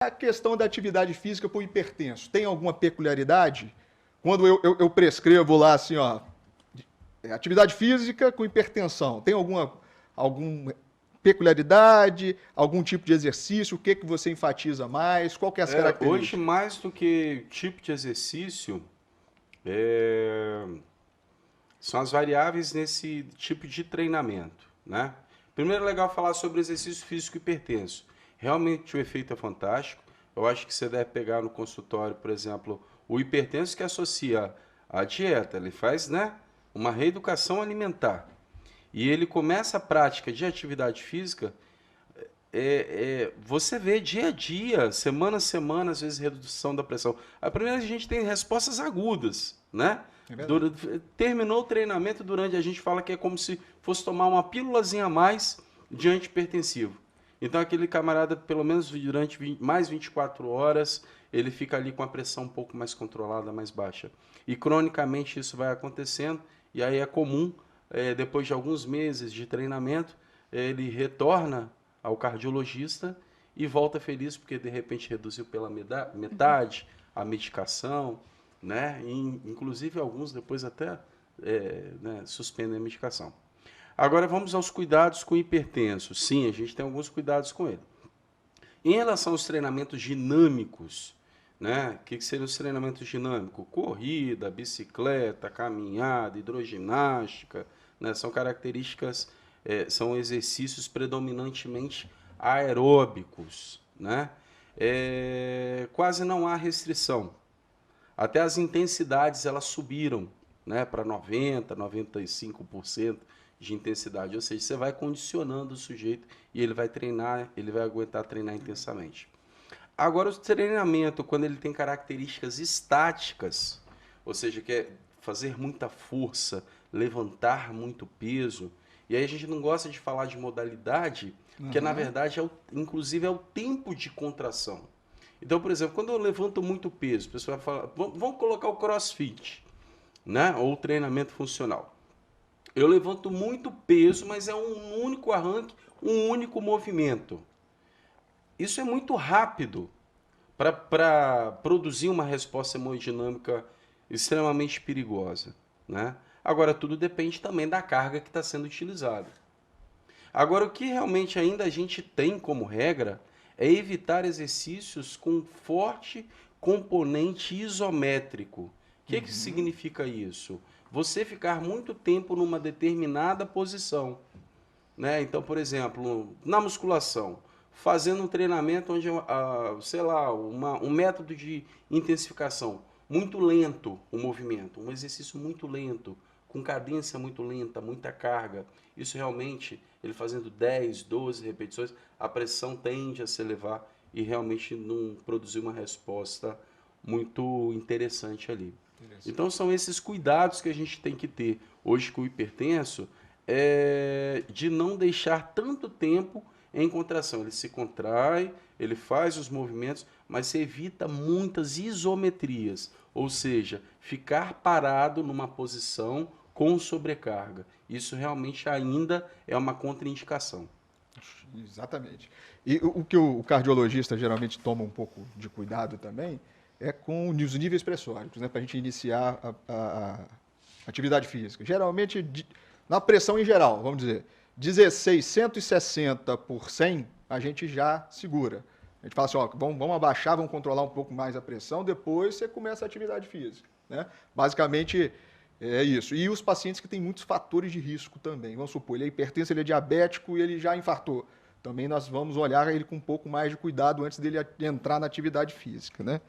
A questão da atividade física para o hipertenso, tem alguma peculiaridade? Quando eu prescrevo lá assim, ó, atividade física com hipertensão, tem alguma peculiaridade, algum tipo de exercício? O que que você enfatiza mais? Qual que é as Hoje, características? mais do que tipo de exercício, é, são as variáveis nesse tipo de treinamento, né? Primeiro é legal falar sobre exercício físico hipertenso. Realmente o efeito é fantástico. Eu acho que você deve pegar no consultório, por exemplo, o hipertenso que associa a dieta, ele faz, né, uma reeducação alimentar. E ele começa a prática de atividade física, você vê dia a dia, semana a semana, às vezes redução da pressão. A primeira a gente tem respostas agudas, né? É verdade. Terminou o treinamento, durante a gente fala que é como se fosse tomar uma pílulazinha a mais de antipertensivo. Então aquele camarada, pelo menos durante mais 24 horas, ele fica ali com a pressão um pouco mais controlada, mais baixa. E cronicamente isso vai acontecendo, e aí é comum, depois de alguns meses de treinamento, ele retorna ao cardiologista e volta feliz porque de repente reduziu pela metade a medicação, né? E, inclusive alguns depois até né, suspendem a medicação. Agora vamos aos cuidados com o hipertenso. Sim, a gente tem alguns cuidados com ele. Em relação aos treinamentos dinâmicos, né? O que seriam os treinamentos dinâmicos? Corrida, bicicleta, caminhada, hidroginástica, né? São características, são exercícios predominantemente aeróbicos, né? Quase não há restrição. Até as intensidades elas subiram, né, para 90, 95% de intensidade, ou seja, você vai condicionando o sujeito e ele vai treinar, ele vai aguentar treinar intensamente. Agora, o treinamento, quando ele tem características estáticas, ou seja, quer fazer muita força, levantar muito peso, e aí a gente não gosta de falar de modalidade, porque na Aham. verdade, inclusive, é o tempo de contração. Então, por exemplo, quando eu levanto muito peso, o pessoal fala, vamos colocar o crossfit, né? Ou o treinamento funcional. Eu levanto muito peso, mas é um único arranque, um único movimento. Isso é muito rápido para produzir uma resposta hemodinâmica extremamente perigosa, né? Agora, tudo depende também da carga que está sendo utilizada. Agora, o que realmente ainda a gente tem como regra é evitar exercícios com forte componente isométrico. O que Uhum. significa isso? Você ficar muito tempo numa determinada posição, né? Então, por exemplo, na musculação, fazendo um treinamento onde, sei lá, um método de intensificação muito lento, o movimento, um exercício muito lento, com cadência muito lenta, muita carga. Isso realmente, ele fazendo 10, 12 repetições, a pressão tende a se elevar e realmente não produzir uma resposta muito interessante ali. Então Interessante. são esses cuidados que a gente tem que ter hoje com o hipertenso, de não deixar tanto tempo em contração. Ele se contrai, ele faz os movimentos, mas se evita muitas isometrias, ou seja, ficar parado numa posição com sobrecarga. Isso realmente ainda é uma contraindicação. Exatamente. E o que o cardiologista geralmente toma um pouco de cuidado também é com os níveis pressóricos, né, para a gente iniciar a atividade física. Geralmente, na pressão em geral, vamos dizer, 16, 160 por 100, a gente já segura. A gente fala assim, ó, vamos abaixar, vamos controlar um pouco mais a pressão, depois você começa a atividade física, né? Basicamente, é isso. E os pacientes que têm muitos fatores de risco também. Vamos supor, ele é hipertenso, ele é diabético e ele já infartou. Também nós vamos olhar ele com um pouco mais de cuidado antes dele entrar na atividade física, né?